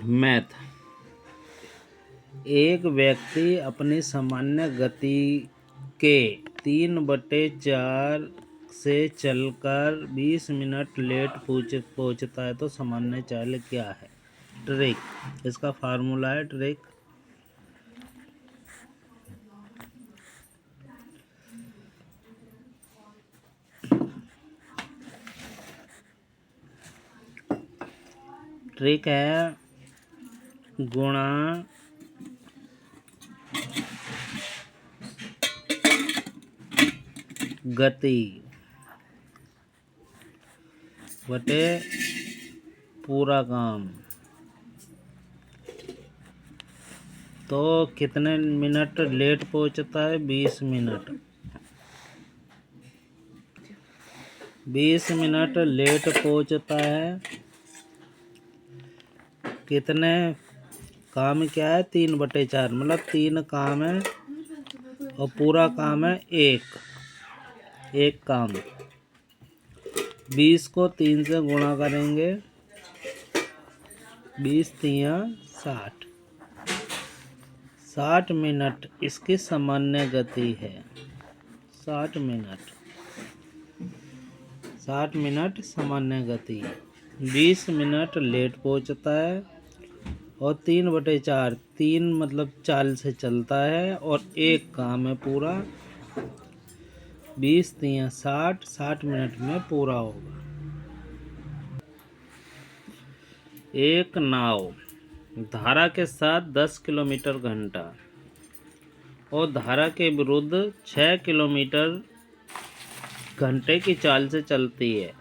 Math. एक व्यक्ति अपनी सामान्य गति के 3/4 से चलकर 20 मिनट लेट पहुंचता है तो सामान्य चाल क्या है? ट्रिक। इसका फार्मूला है ट्रिक। ट्रिक है गुणा गति बटे पूरा काम। तो कितने मिनट लेट पहुंचता है? 20 मिनट। 20 मिनट लेट पहुंचता है। कितने काम क्या है? 3/4, मतलब 3 काम है और पूरा काम है एक काम। 20 को 3 से गुणा करेंगे, 20 तिया 60। 60 मिनट इसकी सामान्य गति है। 60 मिनट 60 मिनट सामान्य गति। 20 मिनट लेट पहुंचता है और 3/4, 3 मतलब चाल से चलता है और एक काम है पूरा। 20 तिया 60, 60 मिनट में पूरा होगा। एक नाव धारा के साथ 10 किलोमीटर घंटा और धारा के विरुद्ध 6 किलोमीटर घंटे की चाल से चलती है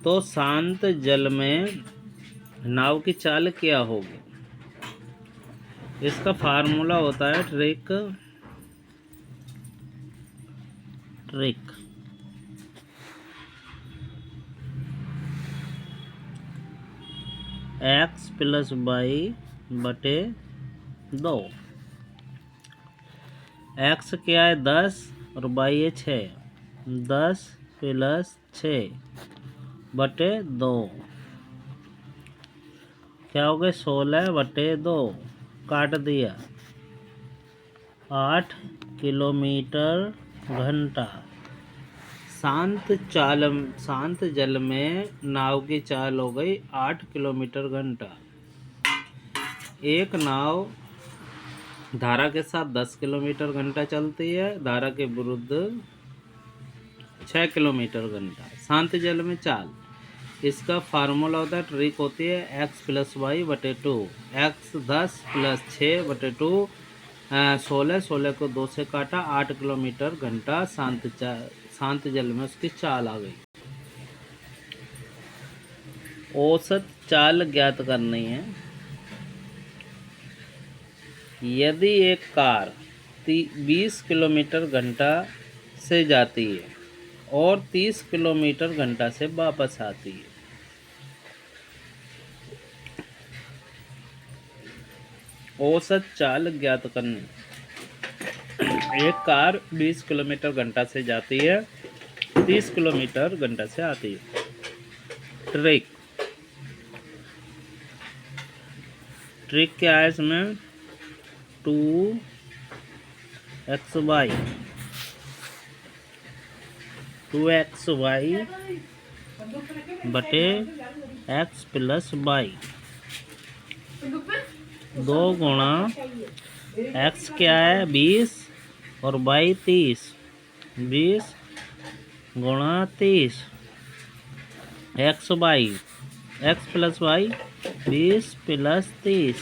तो शांत जल में नाव की चाल क्या होगी? इसका फार्मूला होता है ट्रिक। x + y/2। x क्या है? 10 और y है 6। 10 + 6/2 क्या हो गया? 16/2। काट दिया। 8 किलोमीटर घंटा। शांत जल में नाव की चाल हो गई 8 किलोमीटर घंटा। एक नाव धारा के साथ 10 किलोमीटर घंटा चलती है, धारा के विरुद्ध 6 किलोमीटर घंटा। शांत जल में चाल। इसका फार्मूला होता है, ट्रिक होती है x + y/2। x 10 + 6/2 16। 16 को 2 से काटा, 8 किलोमीटर घंटा शांत जल में उसकी चाल आ गई। औसत चाल ज्ञात करनी है। यदि एक कार 20 किलोमीटर घंटा से जाती है और 30 किलोमीटर घंटा से वापस आती है, औसत चाल ज्ञात करनी। एक कार 20 किलोमीटर घंटा से जाती है, 30 किलोमीटर घंटा से आती है। ट्रिक क्या है इसमें? 2xy बटे x + y। 2 गुणा x क्या है? 20 और y 30। 20 गुणा 30 x + y 20 + 30।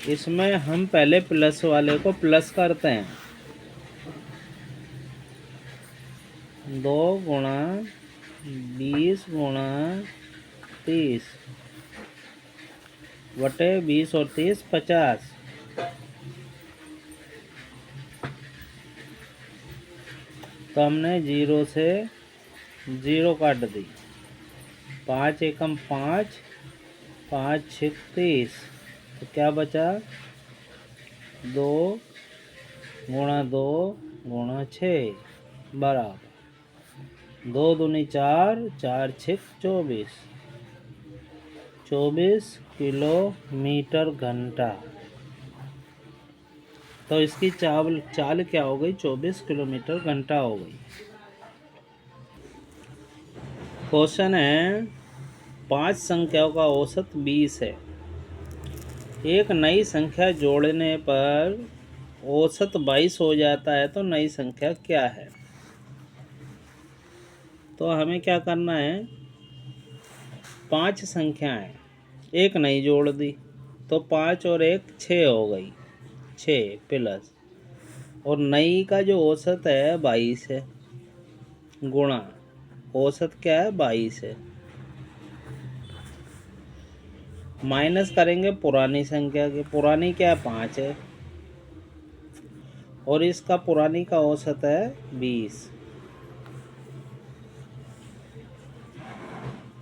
इसमें हम पहले प्लस वाले को प्लस करते हैं। 2 गुणा 20 गुणा 30 बटे 20 और 30 50। तो हमने 0 से 0 काट दी। 5 एकम 5, 5 6 30। तो क्या बचा? 2 गुणा 2 गुणा 6 बराबर 2 दूनी 4, 4 6 24। 24 किलोमीटर घंटा। तो इसकी चाल क्या हो गई? 24 किलोमीटर घंटा हो गई। क्वेश्चन है 5 संख्याओं का औसत 20 है। एक नई संख्या जोड़ने पर औसत 22 हो जाता है, तो नई संख्या क्या है? तो हमें क्या करना है, 5 संख्याएं, एक नई जोड़ दी तो 5 और 1 6 हो गई, 6 प्लस, और नई का जो औसत है 22 है, गुणा औसत क्या है 22 है, माइनस करेंगे पुरानी संख्या के। पुरानी क्या है 5 है, और इसका पुरानी का औसत है 20।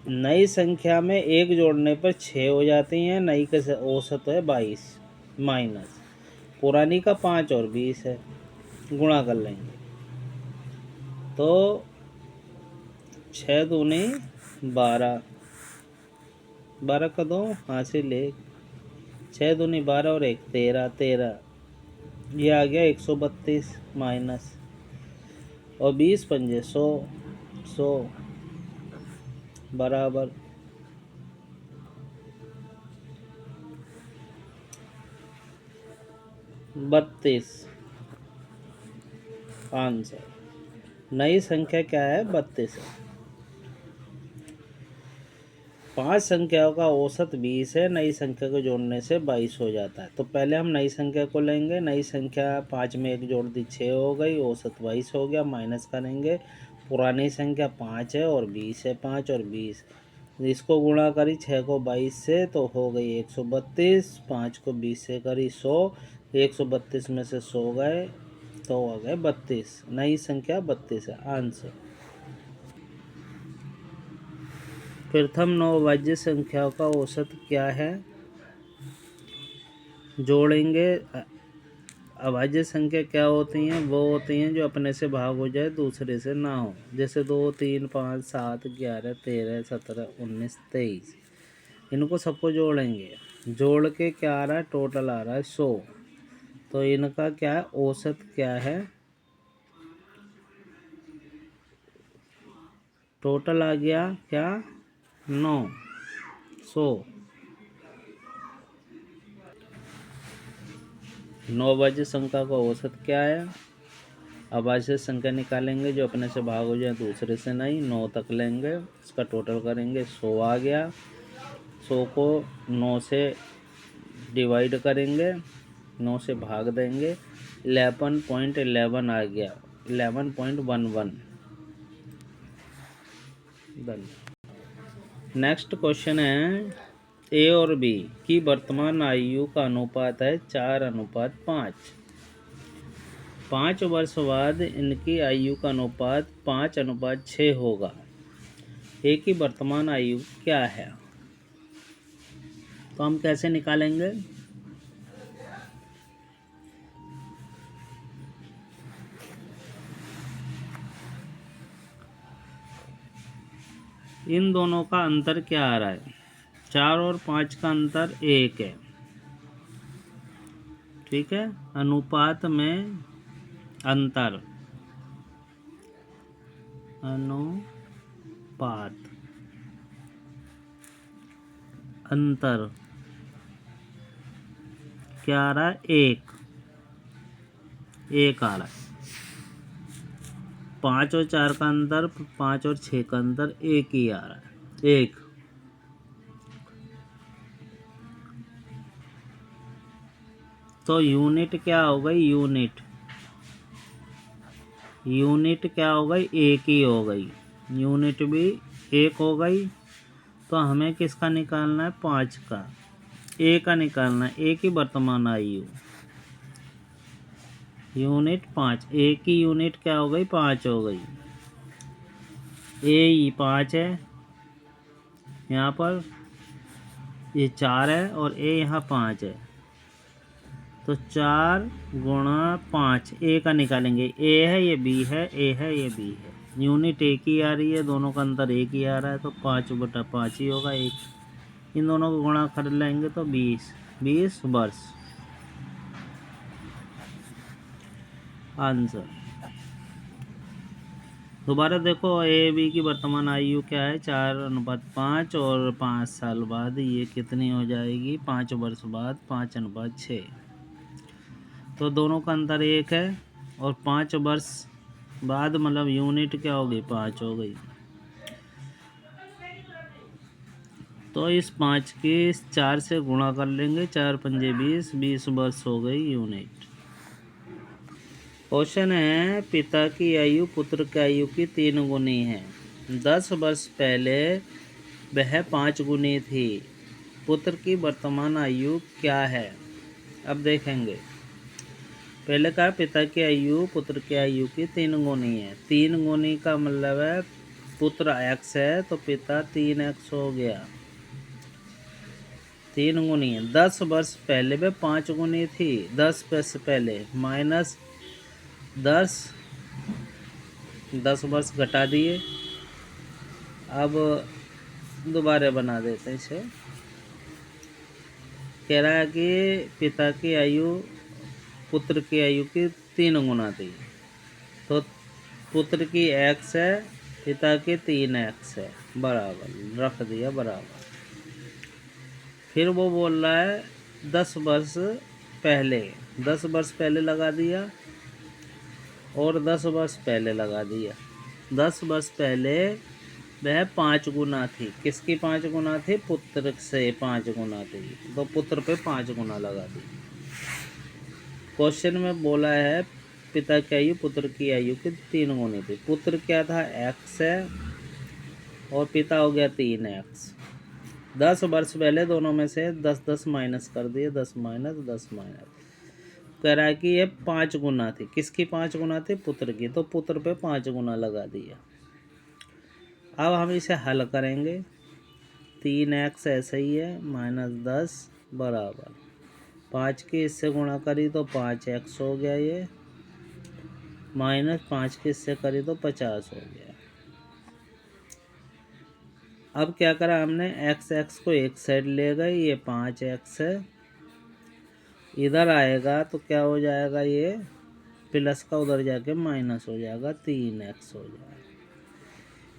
नई संख्या में एक जोड़ने पर 6 हो जाती हैं, नई का औसत है 22 माइनस पुरानी का 5 और 20 है, गुणा कर लेंगे तो 6 दूनी 12, 12 का 2 हासिल 1, 6 दूनी 12 और 1 13, 13 ये आ गया 132 माइनस, और 20 पंजे 100, 100 बराबर 32 आंसर। नई संख्या क्या है 32 है। 5 संख्याओं का औसत 20 है, नई संख्या को जोड़ने से 22 हो जाता है। तो पहले हम नई संख्या को लेंगे, नई संख्या 5 में 1 जोड़ दी 6 हो गई, औसत 22 हो गया, माइनस करेंगे पुरानी संख्या 5 है और 20 है, 5 और 20 इसको गुणा करी 6 को 22 से तो हो गई 132, 5 को 20 से करी 100, 132 में से 100 गए तो आ गए 32, नई संख्या 32 है आंसर। प्रथम 9 अभाज्य संख्याओं का औसत क्या है? जोड़ेंगे। अभाज्य संख्या क्या होती हैं? वो होती हैं जो अपने से भाग हो जाए, दूसरे से ना हो। जैसे 2, 3, 5, 7, 11, 13, 17, 19, 23 इनको सबको जोड़ेंगे। जोड़ के क्या आ रहा है? टोटल आ रहा है 100। तो इनका क्या है? औसत क्या है? टोटल आ गया क्या? 9, 100। 9 अभाज्य संख्या का औसत क्या है? अभाज्य संख्या निकालेंगे जो अपने से भाग हो जाए, दूसरे से नहीं। 9 तक लेंगे, इसका टोटल करेंगे 100 आ गया। 100 को 9 से डिवाइड करेंगे, 9 से भाग देंगे, 11.11 आ गया, 11.11 डन। नेक्स्ट क्वेश्चन है ए और बी की वर्तमान आयु का अनुपात है 4:5। 5 वर्ष बाद इनकी आयु का अनुपात 5:6 होगा। ए की वर्तमान आयु क्या है? तो हम कैसे निकालेंगे? इन दोनों का अंतर क्या आ रहा है? 4 और 5 का अंतर 1 है, ठीक है। अनुपात में अंतर, अनुपात अंतर क्या आ रहा है? 1 आ रहा है। 5 और 4 का अंतर, 5 और 6 का अंतर 1 ही आ रहा है, 1। तो यूनिट क्या हो गई? यूनिट क्या हो गई? 1 ही हो गई, यूनिट भी 1 हो गई। तो हमें किसका निकालना है? 5 का, ए का निकालना है। ए की वर्तमान आयु यूनिट 5, ए की यूनिट क्या हो गई? 5 हो गई। ए 5 है, यहाँ पर ये 4 है और ए यहाँ 5 है, तो 4 गुणा 5 ए का निकालेंगे। ए है, ये बी है, ए है, ये बी है। यूनिट 1 ही आ रही है, दोनों का अंतर 1 ही आ रहा है, तो 5/5 ही होगा, 1। इन दोनों को गुणा कर लेंगे तो 20 वर्ष आंसर। दोबारा देखो, ए बी की वर्तमान आयु क्या है 4:5 और 5 साल बाद ये कितनी हो जाएगी 5 वर्ष बाद 5:6। तो दोनों का अंतर 1 है और 5 वर्ष बाद मतलब यूनिट क्या होगी 5 हो गई। तो इस 5 की 4 से गुणा कर लेंगे, 4 पंजे 20 वर्ष हो गई यूनिट। क्वेश्चन है पिता की आयु पुत्र की आयु की 3 गुनी है। 10 वर्ष पहले वह 5 गुनी थी। पुत्र की वर्तमान आयु क्या है? अब देखेंगे। पहले कहा पिता की आयु पुत्र की आयु की 3 गुनी है। 3 गुनी का मतलब है पुत्र x है तो पिता 3x हो गया। 3 गुनी है। 10 वर्ष पहले वह 5 गुनी थी। 10 वर्ष पहले माइनस 10 वर्ष घटा दिए। अब दोबारा बना देते हैं इसे। कह रहा है कि पिता की आयु पुत्र की आयु की 3 गुना थी। तो पुत्र की x है, पिता की 3x है, बराबर रख दिया बराबर। फिर वो बोल रहा है 10 वर्ष पहले, 10 वर्ष पहले लगा दिया और 10 वर्ष पहले लगा दिया। 10 वर्ष पहले वह 5 गुना थी। किसकी 5 गुना थी? पुत्र से 5 गुना थी। तो पुत्र पे 5 गुना लगा दी। क्वेश्चन में बोला है पिता की आयु पुत्र की आयु की 3 गुनी थी। पुत्र क्या था? x है और पिता हो गया 3x। 10 वर्ष पहले दोनों में से 10 माइनस कर दिए, 10 माइनस 10 माइनस। कह रहा है कि ये 5 गुना थी। किसकी 5 गुना थी? पुत्र की। तो पुत्र पे 5 गुना लगा दिया। अब हम इसे हल करेंगे। 3x ऐसे ही है, -10 बराबर 5 की इससे गुणा करी तो 5x हो गया ये, -5 की इससे करी तो 50 हो गया। अब क्या करा हमने? x को एक साइड ले गए, ये 5x है, इधर आएगा तो क्या हो जाएगा? ये प्लस का उधर जाके माइनस हो जाएगा, 3x हो जाएगा।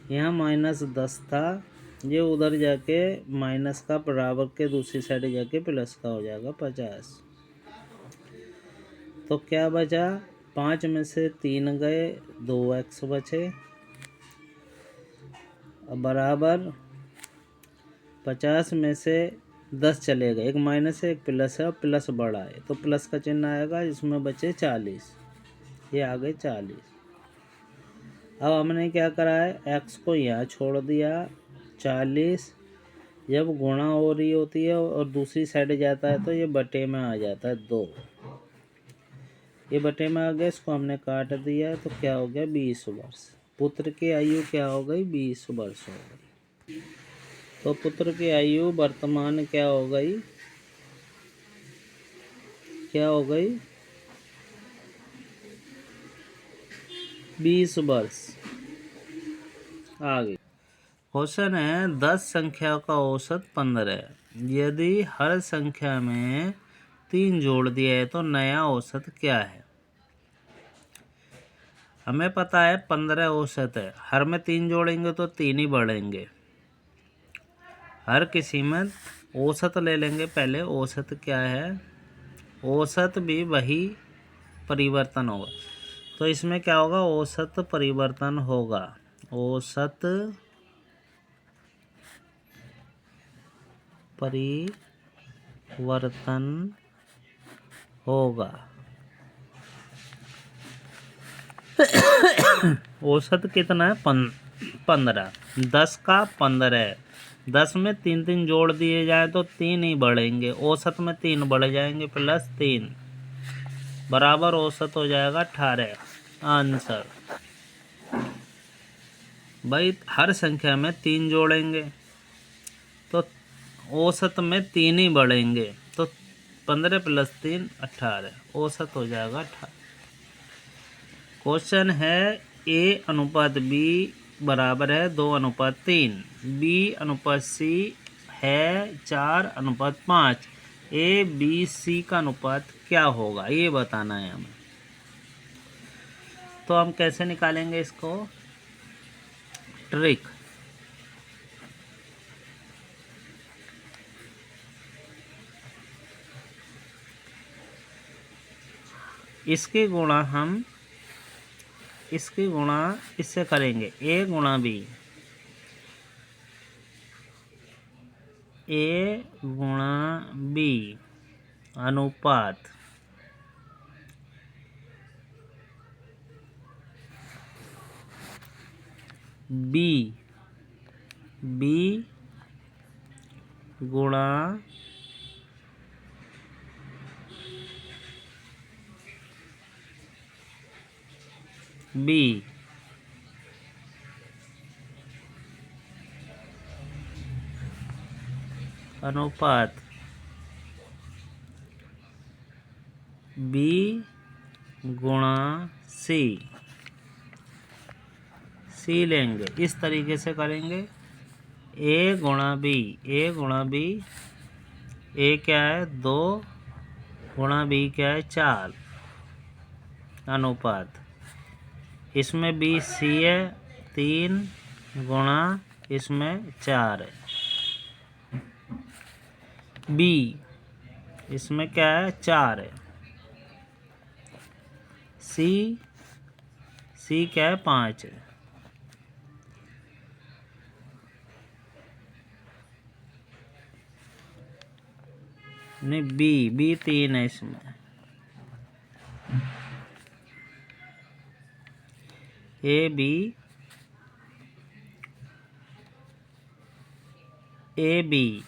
यहाँ -10 था, ये उधर जाके माइनस का बराबर के दूसरी साइड जाके प्लस का हो जाएगा 50। तो क्या बचा? 5 में से 3 गए, 2x बचे, बराबर 50 में से 10 चले गए, एक माइनस है एक प्लस है और प्लस बड़ा है तो प्लस का चिन्ह आएगा, इसमें बचे 40, ये आ गए 40। अब हमने क्या करा है? x को यहाँ छोड़ दिया, 40 जब गुणा हो रही होती है और दूसरी साइड जाता है तो ये बटे में आ जाता है 2, ये बटे में आ गया, इसको हमने काट दिया तो क्या हो गया? 20 वर्ष। पुत्र की आयु क्या हो गई? 20 वर्ष हो गई। तो पुत्र की आयु वर्तमान क्या हो गई? क्या हो गई? 20 वर्ष। आगे क्वेश्चन है 10 संख्या का औसत 15 है। यदि हर संख्या में 3 जोड़ दिया है तो नया औसत क्या है? हमें पता है 15 औसत है, हर में 3 जोड़ेंगे तो 3 ही बढ़ेंगे। हर किसी में औसत ले लेंगे पहले। औसत क्या है? औसत भी वही परिवर्तन होगा। तो इसमें क्या होगा? औसत परिवर्तन होगा। औसत परिवर्तन होगा। औसत कितना है? 15। 10 का 15 है। 10 में 3 जोड़ दिए जाए तो 3 ही बढ़ेंगे। औसत में 3 बढ़ जाएंगे, +3 बराबर औसत हो जाएगा 18। आंसर भाई हर संख्या में 3 जोड़ेंगे तो औसत में 3 ही बढ़ेंगे, तो 15 + 3 18, औसत हो जाएगा 18। क्वेश्चन है A/B बराबर है 2/3, B/C है 4:5, ए बी सी का अनुपात क्या होगा ये बताना है हमें। तो हम कैसे निकालेंगे इसको? ट्रिक। इसकी गुणा इससे करेंगे, ए गुणा बी, ए गुणा बी अनुपात बी गुणा बी अनुपात बी गुणा सी लेंगे। इस तरीके से करेंगे, ए गुणा बी, ए क्या है 2 गुणा बी क्या है 4 अनुपात, इसमें बी सी है 3 गुणा इसमें 4 है, बी इसमें क्या है 4 है, सी क्या है 5 है। नहीं, बी 3 है इसमें, ए बी ए बी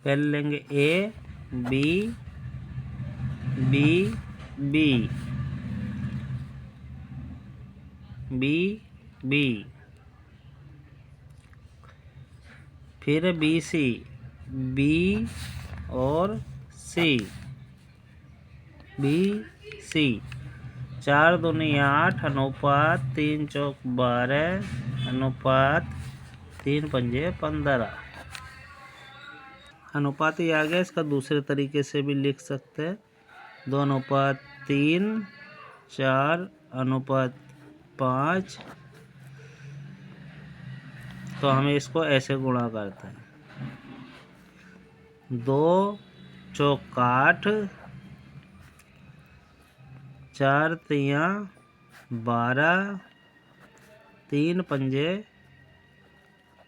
पहले लेंगे ए बी बी फिर बी सी, बी और सी, बी सी 4 दूनी 8 अनुपात 3 चौक 12 अनुपात 3 पंजे 15 अनुपात ही आ गया। इसका दूसरे तरीके से भी लिख सकते हैं, 2:3, 4:5। तो हमें इसको ऐसे गुणा करते हैं, 2 चौक 8, 4 तियां 12, 3 पंजे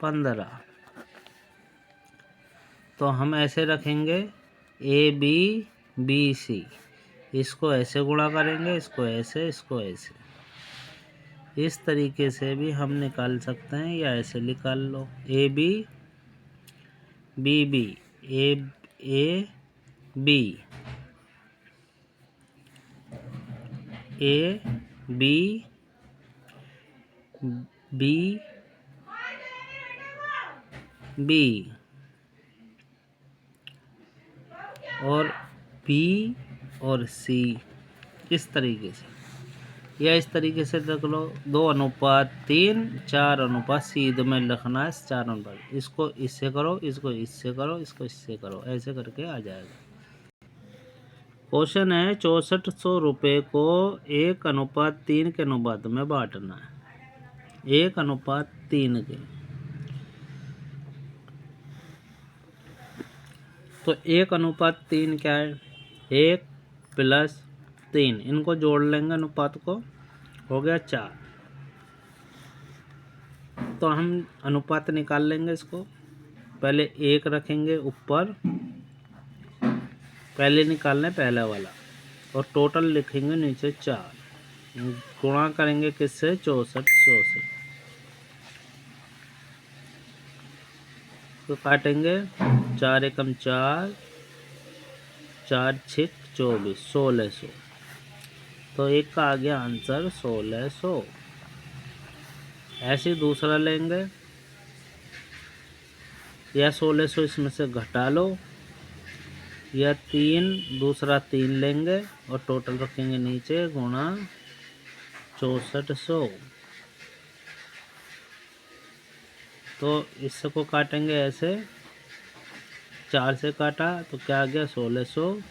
15। तो हम ऐसे रखेंगे, ए बी सी, इसको ऐसे गुणा करेंगे, इसको ऐसे, इसको ऐसे। इस तरीके से भी हम निकाल सकते हैं, या ऐसे निकाल लो, A B A B B और बी और सी, इस तरीके से, या इस तरीके से रख लो, 2:3, 4:, सीधे में लिखना है 4 अनुपात। इसको इससे करो, इसको इससे करो, इसको इससे करो, ऐसे करके आ जाएगा। क्वेश्चन है 6400 रुपये को 1:3 के अनुपात में बांटना है, 1:3 के। तो 1:3 क्या है? 1 + 3, इनको जोड़ लेंगे अनुपात को, हो गया 4। तो हम अनुपात निकाल लेंगे इसको, पहले 1 रखेंगे ऊपर, पहले निकालने पहला वाला, और टोटल लिखेंगे नीचे 4, गुणा करेंगे किससे? 6400 से। तो काटेंगे, 4 एकम 4, 4 6 24, 1600। तो एक का आ गया आंसर 1600। ऐसे दूसरा लेंगे, या 1600 इसमें से घटा लो, या 3 दूसरा 3 लेंगे और टोटल रखेंगे नीचे गुणा 6400। तो इसको काटेंगे ऐसे, 4 से काटा तो क्या आ गया 1600,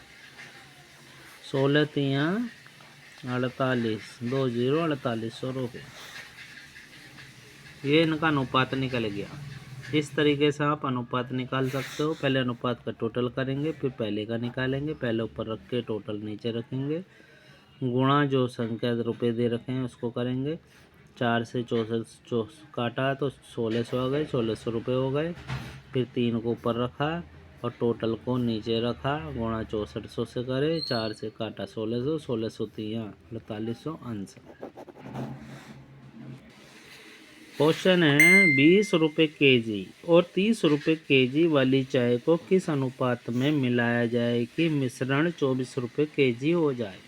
16 तिया 48, 4800 रुपये। ये इनका अनुपात निकल गया। इस तरीके से आप अनुपात निकाल सकते हो। पहले अनुपात का टोटल करेंगे, फिर पहले का निकालेंगे, पहले ऊपर रख के टोटल नीचे रखेंगे, गुणा जो संख्या रुपए दे रखे हैं उसको करेंगे। 4 से 64 काटा तो 1600 आ गए, 1600 रुपये हो गए। फिर 3 को ऊपर रखा और टोटल को नीचे रखा, गुणा 6400 से करे, 4 से काटा 1600, 1600 तिया 4800 आंसर। क्वेश्चन है 20 रुपये केजी और 30 रुपये केजी वाली चाय को किस अनुपात में मिलाया जाए कि मिश्रण 24 रुपये केजी हो जाए।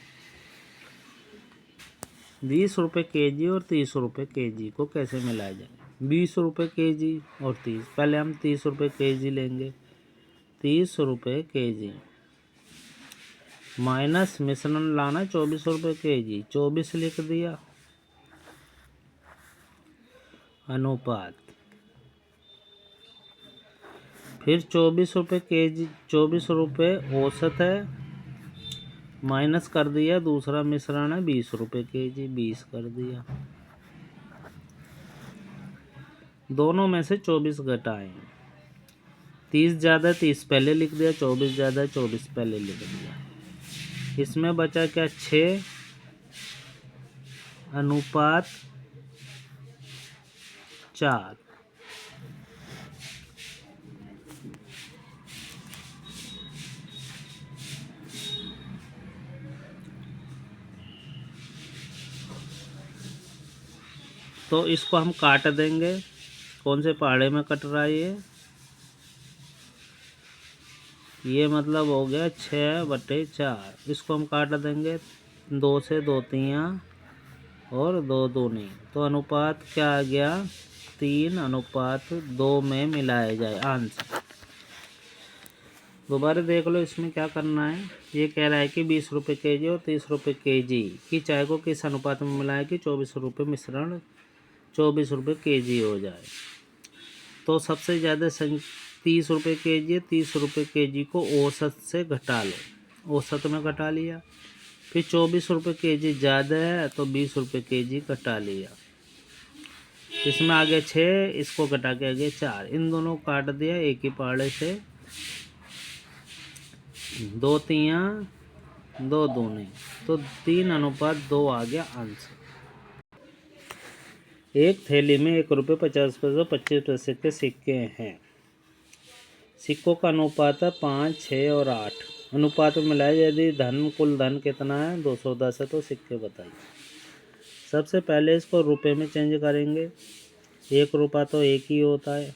20 रुपये केजी और 30 रुपये केजी को कैसे मिलाया जाए। 20 रुपये केजी और 30, पहले हम 30 रुपये केजी लेंगे। 30 रुपये केजी माइनस मिश्रण लाना 24 रुपये केजी, 24 लिख दिया, अनुपात। फिर 24 रुपये केजी, 24 रुपये औसत है, माइनस कर दिया दूसरा मिश्रण है 20 रुपये केजी, 20 कर दिया। दोनों में से 24 घटाएं, 30 ज़्यादा 30 पहले लिख दिया, 24 ज़्यादा 24 पहले लिख दिया। इसमें बचा क्या 6 अनुपात 4। तो इसको हम काट देंगे। कौन से पहाड़े में कट रहा है ये मतलब हो गया 6/4। इसको हम काट देंगे, 2 से 2 तिया और 2 दूनी, तो अनुपात क्या आ गया 3/2 में मिलाया जाए आंसर। दोबारा देख लो इसमें क्या करना है। ये कह रहा है कि 20 रुपये केजी और 30 रुपये केजी की चाय को किस अनुपात में मिलाए कि 24 रुपये मिश्रण 24 रुपये केजी हो जाए। तो सबसे ज़्यादा 30 रुपये केजी है, 30 रुपये केजी को औसत से घटा लो, औसत में घटा लिया। फिर 24 रुपये केजी ज़्यादा है तो 20 रुपये केजी घटा लिया। इसमें आगे 6, इसको घटा के आगे 4, इन दोनों काट दिया एक ही पहाड़े से, 2 तिया 2 दूनी, तो 3/2 आ गया आंसर। एक थैली में 1 रुपये 50 पैसे 25 पैसे के सिक्के हैं। सिक्कों का अनुपात है 5, 6 और 8। अनुपात में मिलाए यदि कुल धन कितना है 210 है तो सिक्के बताइए। सबसे पहले इसको रुपए में चेंज करेंगे। 1 रुपया तो 1 ही होता है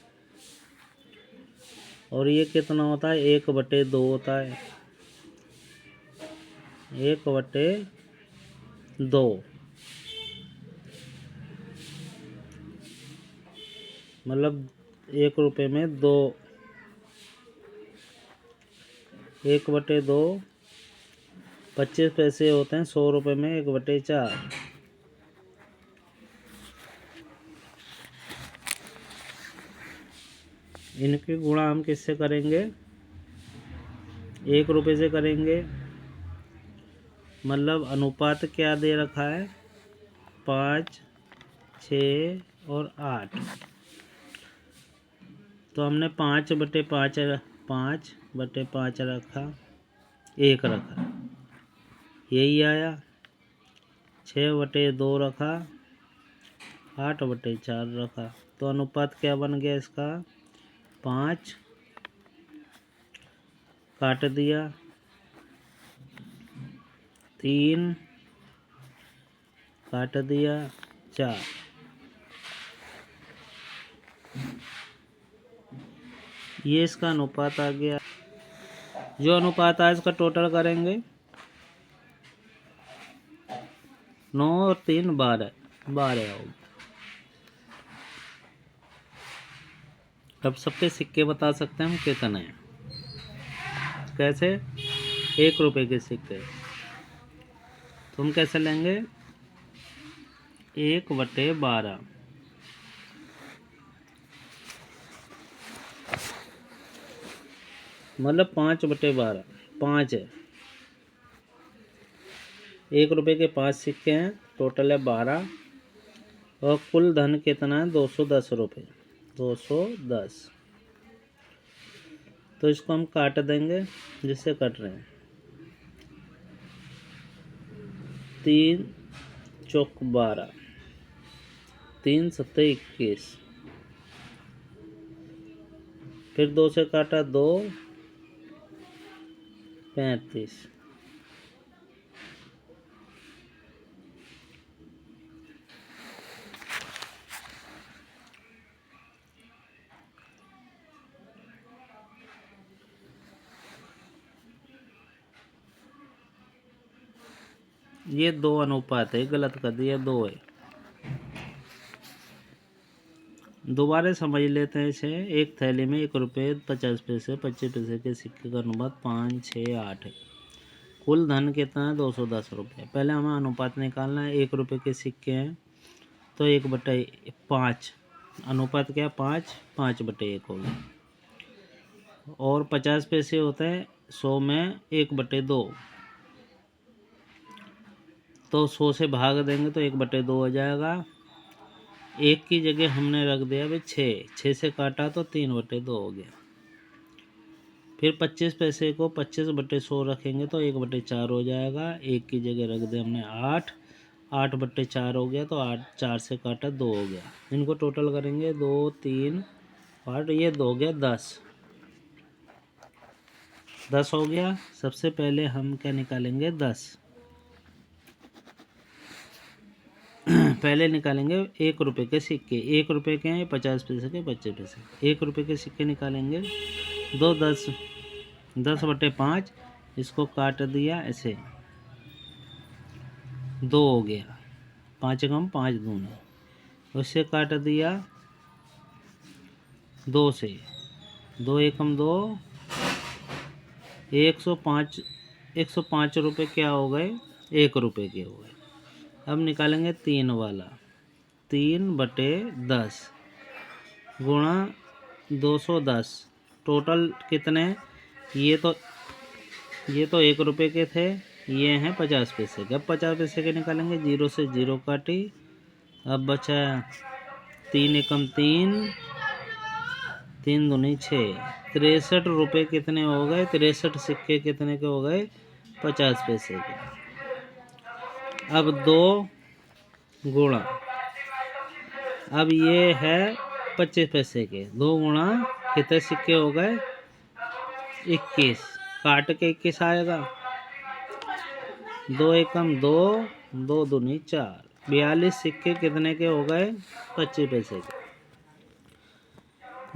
और ये कितना होता है 1/2 होता है, 1/2 मतलब 1 रुपये में 2, 1/2 25 पैसे होते हैं 100 रुपये में 1/4। इनकी गुणा हम किससे करेंगे 1 रुपये से करेंगे। मतलब अनुपात क्या दे रखा है 5, 6 और 8। तो हमने 5/5 रखा, 1 रखा, यही आया। 6/2 रखा, 8/4 रखा। तो अनुपात क्या बन गया इसका 5 काट दिया, 3 काट दिया, 4। ये इसका अनुपात आ गया। जो अनुपात है इसका टोटल करेंगे 9 और 3 12 होगा। अब सबके सिक्के बता सकते हैं हम कितने हैं। कैसे? 1 रुपये के सिक्के तुम कैसे लेंगे? 1/12 मतलब 5/12 5 है। 1 रुपये के 5 सिक्के हैं, टोटल है 12 और कुल धन कितना है? 210 रुपये। 210 तो इसको हम काट देंगे, जिससे कट रहे हैं 3 चौक 12, 3 सत्ते 21, फिर 2 से काटा 2 35। ये 2 अनुपात है, गलत कर दिया, 2 है। दोबारा समझ लेते हैं इसे। एक थैली में 1 रुपये 50 पैसे 25 पैसे के सिक्के का अनुपात 5, 6, 8 है। कुल धन कितना है? 210 रुपये। पहले हमें अनुपात निकालना है। 1 रुपये के सिक्के हैं तो 1/5 अनुपात क्या? 5, 5/1 हो गया। और 50 पैसे होते हैं 100 में 1/2, तो 100 से भाग देंगे तो 1/2 हो जाएगा। 1 की जगह हमने रख दिया भाई 6 से काटा तो 3/2 हो गया। फिर 25 पैसे को 25/100 रखेंगे तो 1/4 हो जाएगा। 1 की जगह रख दिया हमने 8, 8/4 हो गया, तो 8 4 से काटा 2 हो गया। इनको टोटल करेंगे 2, 3, 8, ये 2 हो गया 10। 10 हो गया। सबसे पहले हम क्या निकालेंगे? 10। पहले निकालेंगे 1 रुपये के सिक्के। 1 रुपये के हैं, 50 पैसे के 25 पैसे। 1 रुपये के सिक्के निकालेंगे। 2 10, 10/5 इसको काट दिया ऐसे, 2 हो गया। 5 कम 5 दूनी, उससे काट दिया 2 से, 2 एकम 2, 105 105 रुपये क्या हो गए? 1 रुपये के हो गए। अब निकालेंगे 3 वाला। 3/10 गुणा 210, टोटल कितने? ये तो 1 रुपये के थे, ये हैं 50 पैसे के। अब 50 पैसे के निकालेंगे। 0 से 0 काटी, अब बचा 3 एकम 3, 3 दूनी 6, 63 रुपये कितने हो गए? 63 सिक्के कितने के हो गए? 50 पैसे के। अब 2 गुणा, अब ये है 25 पैसे के, 2 गुणा कितने सिक्के हो गए? 21, काट के 21 आएगा। 2 एकम 2, 2 दूनी 4, 42 सिक्के कितने के हो गए? 25 पैसे के।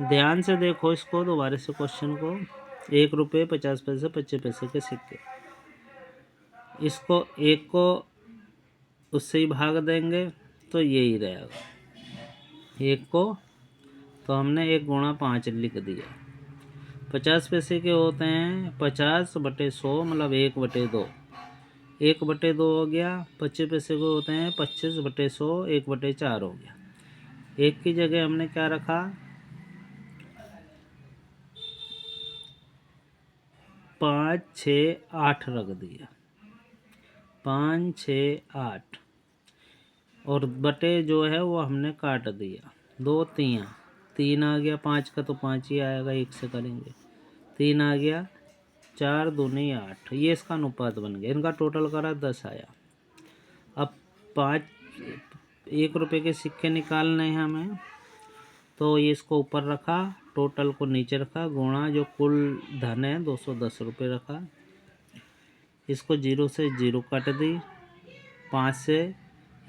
ध्यान से देखो इसको, दोबारा से क्वेश्चन को। 1 रुपये 50 पैसे 25 पैसे के सिक्के, इसको 1 को उससे ही भाग देंगे तो यही रहेगा 1 को, तो हमने 1 गुणा 5 लिख दिया। 50 पैसे के होते हैं 50/100 मतलब 1/2, 1/2 हो गया। 25 पैसे के होते हैं 25/100 1/4 हो गया। 1 की जगह हमने क्या रखा? 5, 6, 8 रख दिया। 5, 6, 8 और बटे जो है वो हमने काट दिया। 2 3 आ गया। 5 का तो 5 ही आएगा, 1 से करेंगे। 3 आ गया। 4 दूनी 8, ये इसका अनुपात बन गया। इनका टोटल करा 10 आया। अब 1 रुपये के सिक्के निकालने हैं हमें, तो ये इसको ऊपर रखा, टोटल को नीचे रखा, गुणा जो कुल धन है 210 रुपये रखा। इसको 0 से 0 काट दी, 5 से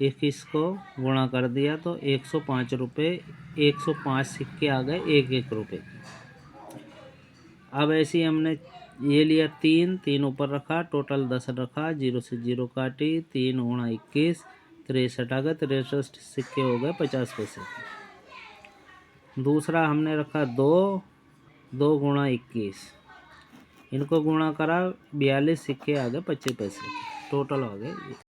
21 को गुणा कर दिया तो 105 रुपये, 105 सिक्के आ गए 1 रुपये के। अब ऐसे ही हमने ये लिया 3 ऊपर रखा, टोटल 10 रखा, 0 से 0 काटी, 3 गुणा 21, 63 आ गए। 63 सिक्के हो गए 50 पैसे के। दूसरा हमने रखा 2 गुणा 21, इनको गुणा करा 42 सिक्के आ गए 25 पैसे टोटल हो गए।